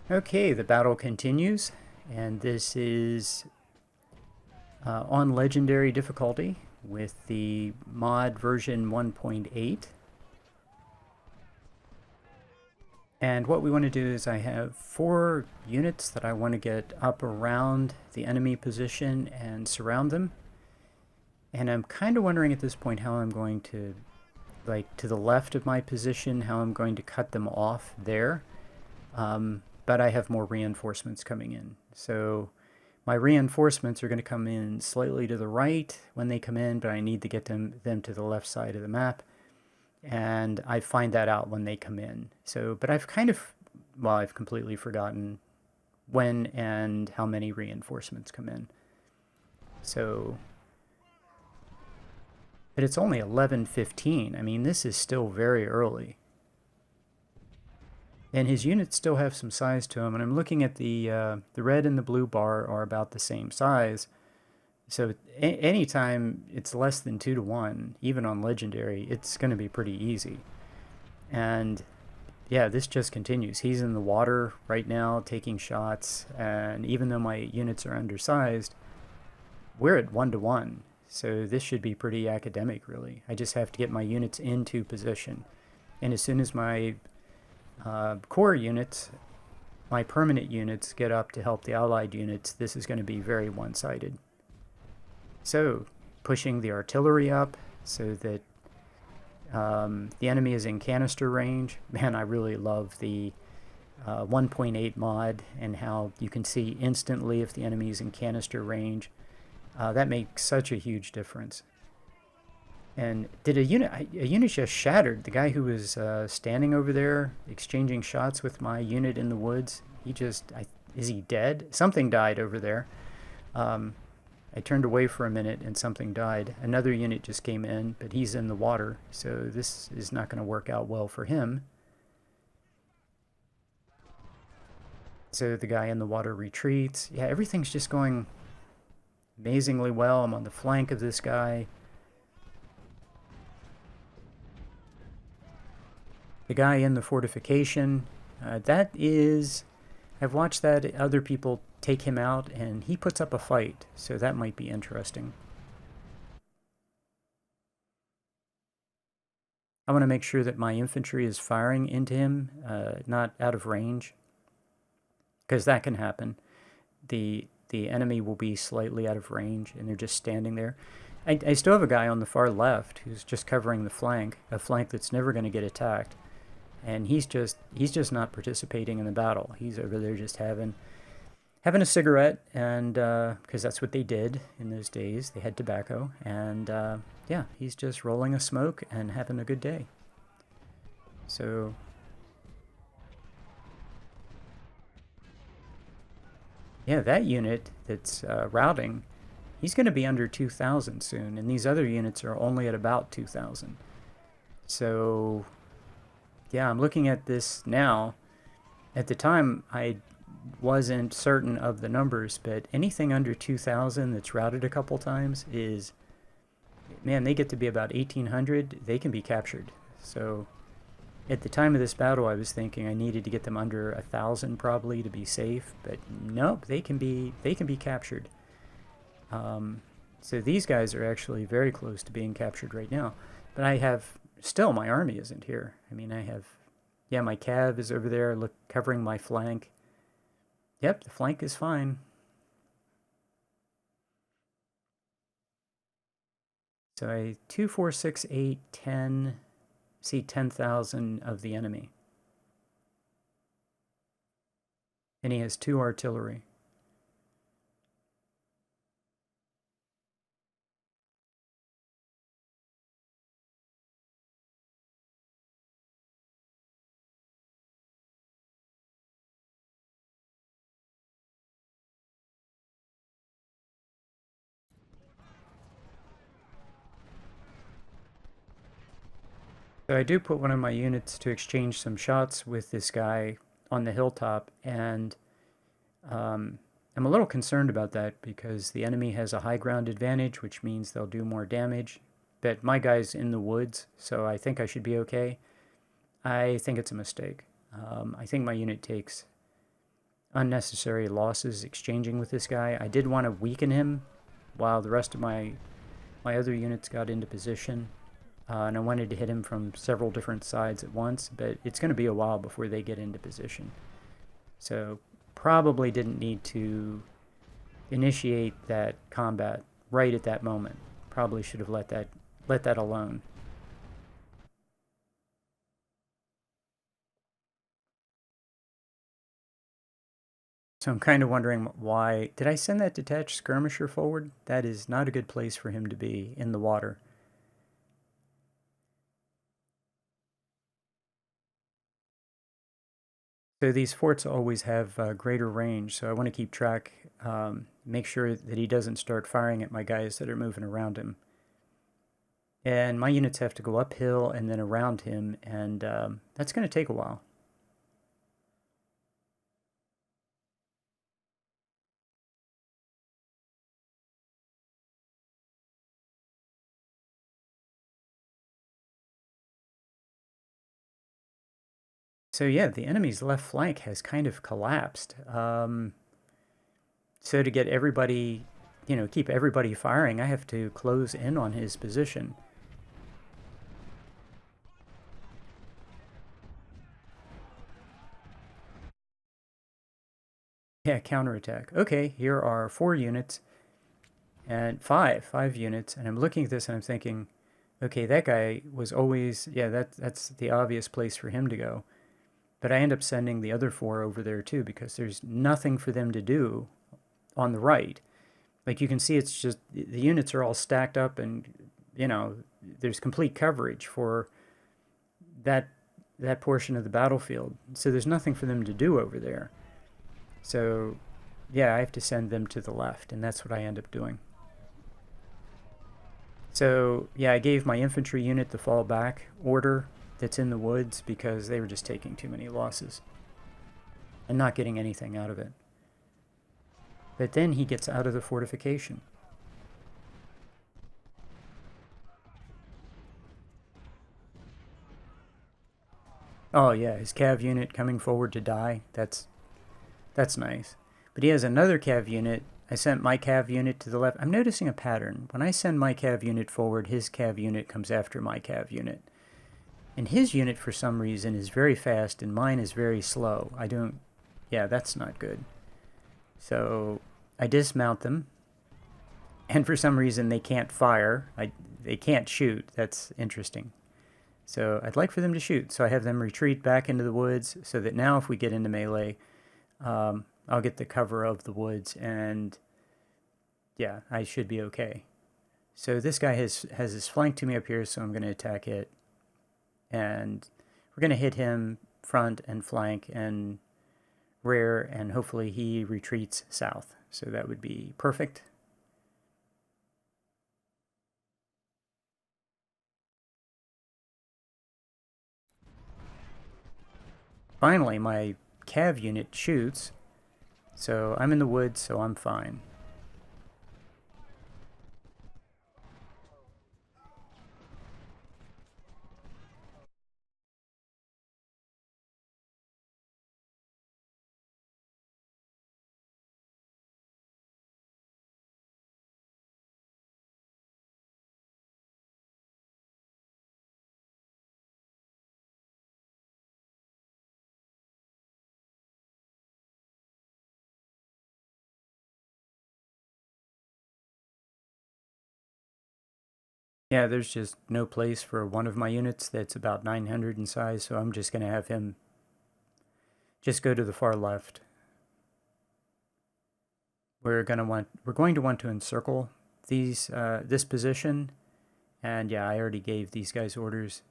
Okay, the battle continues, and this is on legendary difficulty with the mod version 1.8. And what we want to do is I have 4 units that I want to get up around the enemy position and surround them. And I'm kind of wondering at this point how I'm going to, like to the left of my position, how I'm going to cut them off there. But I have more reinforcements coming in. So my reinforcements are going to come in slightly to the right when they come in, but I need to get them to the left side of the map. And I find that out when they come in. So, but I've kind of, well, I've completely forgotten when and how many reinforcements come in. So, but it's only 11:15. I mean, this is still very early. And his units still have some size to them. And I'm looking at the red and the blue bar are about the same size. So anytime it's less than 2 to 1, even on legendary, it's going to be pretty easy. And yeah, this just continues. He's in the water right now taking shots, and even though my units are undersized, we're at 1 to 1. So this should be pretty academic, really. I just have to get my units into position. And as soon as my core units, my permanent units, get up to help the allied units, this is going to be very one-sided. So pushing the artillery up so that the enemy is in canister range. Man, I really love the 1.8 mod and how you can see instantly if the enemy is in canister range. That makes such a huge difference. And did a unit just shattered? The guy who was standing over there exchanging shots with my unit in the woods, is he dead? Something died over there. I turned away for a minute and something died. Another unit just came in, but he's in the water, so this is not going to work out well for him. So the guy in the water retreats. Yeah, everything's just going amazingly well. I'm on the flank of this guy. The guy in the fortification, I've watched that other people take him out, and he puts up a fight, so that might be interesting. I want to make sure that my infantry is firing into him, not out of range, because that can happen. The enemy will be slightly out of range, and they're just standing there. I still have a guy on the far left who's just covering the flank, a flank that's never going to get attacked, and he's just not participating in the battle. He's over there just having a cigarette, and because that's what they did in those days, they had tobacco, and yeah, he's just rolling a smoke and having a good day. So yeah, that unit that's routing, he's going to be under 2,000 soon, and these other units are only at about 2,000. So yeah, I'm looking at this now. At the time, I wasn't certain of the numbers, but anything under 2,000 that's routed a couple times is, man, they get to be about 1,800. They can be captured. So at the time of this battle, I was thinking I needed to get them under 1,000 probably to be safe, but nope, they can be captured. So these guys are actually very close to being captured right now. But I have still, my army isn't here. I mean, I have, yeah, my cav is over there, look, covering my flank. Yep, the flank is fine. So I 2, 4, 6, 8, 10. See 10,000 of the enemy. And he has 2 artillery. So I do put one of my units to exchange some shots with this guy on the hilltop, and I'm a little concerned about that because the enemy has a high ground advantage, which means they'll do more damage. But my guy's in the woods, so I think I should be okay. I think it's a mistake. I think my unit takes unnecessary losses exchanging with this guy. I did want to weaken him while the rest of my other units got into position. And I wanted to hit him from several different sides at once, but it's going to be a while before they get into position. So probably didn't need to initiate that combat right at that moment. Probably should have let that alone. So I'm kind of wondering why did I send that detached skirmisher forward? That is not a good place for him to be in the water. So these forts always have greater range, so I want to keep track, make sure that he doesn't start firing at my guys that are moving around him. And my units have to go uphill and then around him, and that's going to take a while. So yeah, the enemy's left flank has kind of collapsed. So to get everybody, keep everybody firing, I have to close in on his position. Yeah, counterattack. Okay, here are 4 units and five units, and I'm looking at this and I'm thinking, okay, that guy was always, yeah, that's the obvious place for him to go. But I end up sending the other 4 over there too because there's nothing for them to do on the right. Like you can see, it's just the units are all stacked up, and there's complete coverage for that that portion of the battlefield. So there's nothing for them to do over there. So yeah, I have to send them to the left, and that's what I end up doing. So yeah, I gave my infantry unit the fall back order that's in the woods because they were just taking too many losses and not getting anything out of it. But then he gets out of the fortification. Oh yeah, his cav unit coming forward to die. That's nice. But he has another cav unit. I sent my cav unit to the left. I'm noticing a pattern. When I send my cav unit forward, his cav unit comes after my cav unit. And his unit, for some reason, is very fast, and mine is very slow. I don't. Yeah, that's not good. So I dismount them, and for some reason they can't fire. They can't shoot. That's interesting. So I'd like for them to shoot. So I have them retreat back into the woods so that now if we get into melee, I'll get the cover of the woods, and yeah, I should be okay. So this guy has his flank to me up here, so I'm going to attack it, and we're going to hit him front and flank and rear, and hopefully he retreats south. So that would be perfect. Finally, my cav unit shoots, so I'm in the woods, so I'm fine. Yeah, there's just no place for one of my units that's about 900 in size, so I'm just going to have him just go to the far left. We're going to want to encircle this position, and yeah, I already gave these guys orders,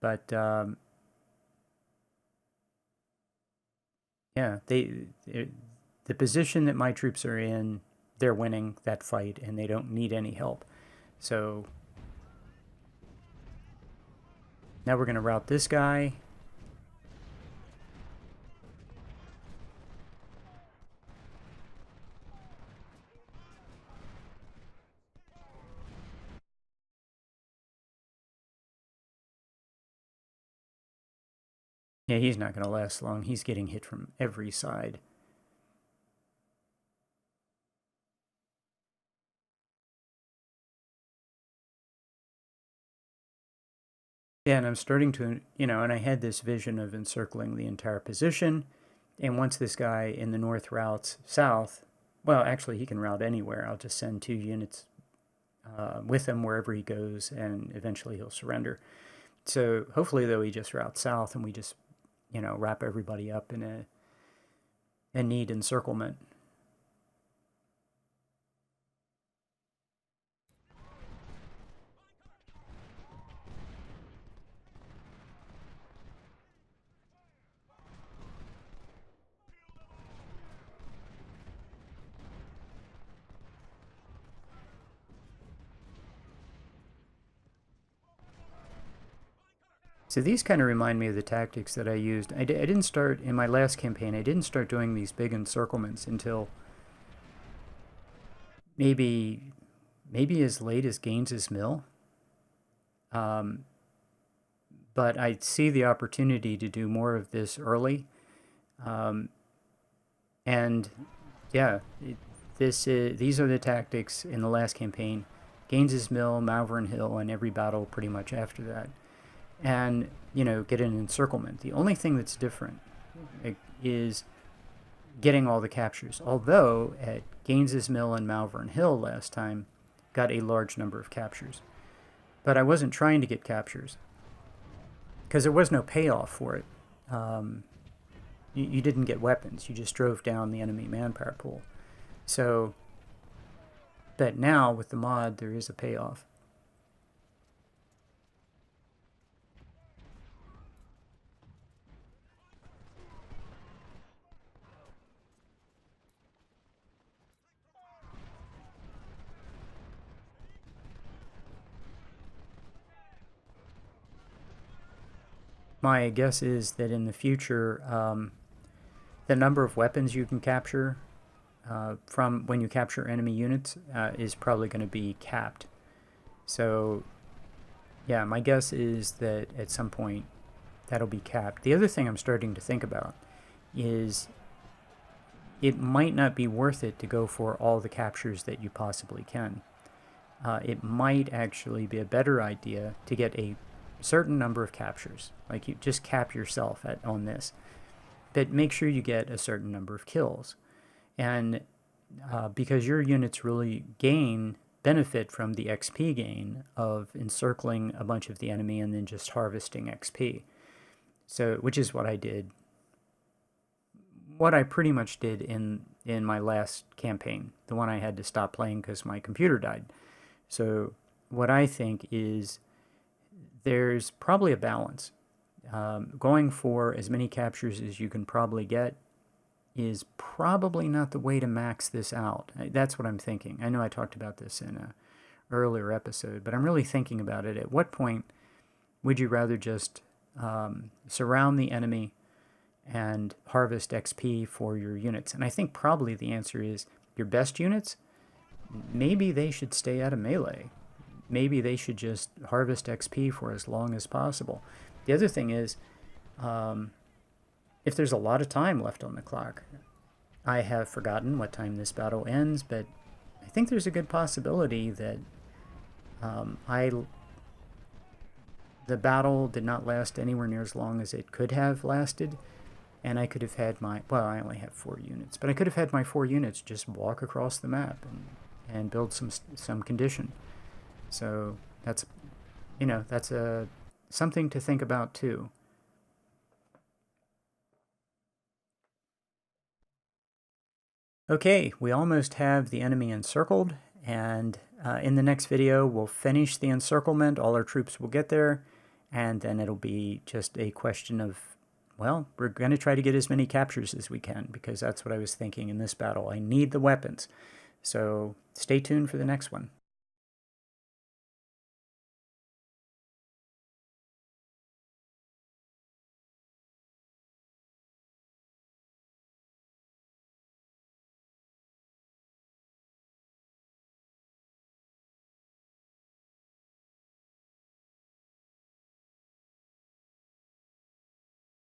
but yeah, the position that my troops are in, they're winning that fight, and they don't need any help. So now we're going to route this guy. Yeah, he's not going to last long. He's getting hit from every side. Yeah, and I'm starting to, and I had this vision of encircling the entire position. And once this guy in the north routes south, well, actually, he can route anywhere. I'll just send 2 units with him wherever he goes, and eventually he'll surrender. So hopefully, though, he just routes south, and we just, wrap everybody up in a neat encirclement. So these kind of remind me of the tactics that I used. I didn't start in my last campaign. I didn't start doing these big encirclements until maybe as late as Gaines's Mill. Um, but I see the opportunity to do more of this early. Um, and yeah, these are the tactics in the last campaign: Gaines's Mill, Malvern Hill, and every battle pretty much after that. And get an encirclement. The only thing that's different is getting all the captures. Although at Gaines's Mill and Malvern Hill last time, got a large number of captures. But I wasn't trying to get captures because there was no payoff for it. Um, you didn't get weapons. You just drove down the enemy manpower pool. So, but now with the mod, there is a payoff. My guess is that in the future, the number of weapons you can capture from when you capture enemy units is probably going to be capped. So, yeah, my guess is that at some point that'll be capped. The other thing I'm starting to think about is it might not be worth it to go for all the captures that you possibly can. It might actually be a better idea to get a certain number of captures. Like you just cap yourself on this, but make sure you get a certain number of kills. And because your units really benefit from the XP gain of encircling a bunch of the enemy and then just harvesting XP. So, which is what I did. What I pretty much did in my last campaign, the one I had to stop playing because my computer died. So, what I think is there's probably a balance. Going for as many captures as you can probably get is probably not the way to max this out. That's what I'm thinking. I know I talked about this in an earlier episode, but I'm really thinking about it. At what point would you rather just surround the enemy and harvest XP for your units? And I think probably the answer is your best units, maybe they should stay out of melee. Maybe they should just harvest XP for as long as possible. The other thing is, if there's a lot of time left on the clock, I have forgotten what time this battle ends, but I think there's a good possibility that the battle did not last anywhere near as long as it could have lasted, and I could have had well, I only have 4 units, but I could have had my 4 units just walk across the map and build some condition. So that's something to think about too. Okay, we almost have the enemy encircled, and in the next video we'll finish the encirclement. All our troops will get there, and then it'll be just a question of, well, we're going to try to get as many captures as we can, because that's what I was thinking in this battle. I need the weapons. So stay tuned for the next one.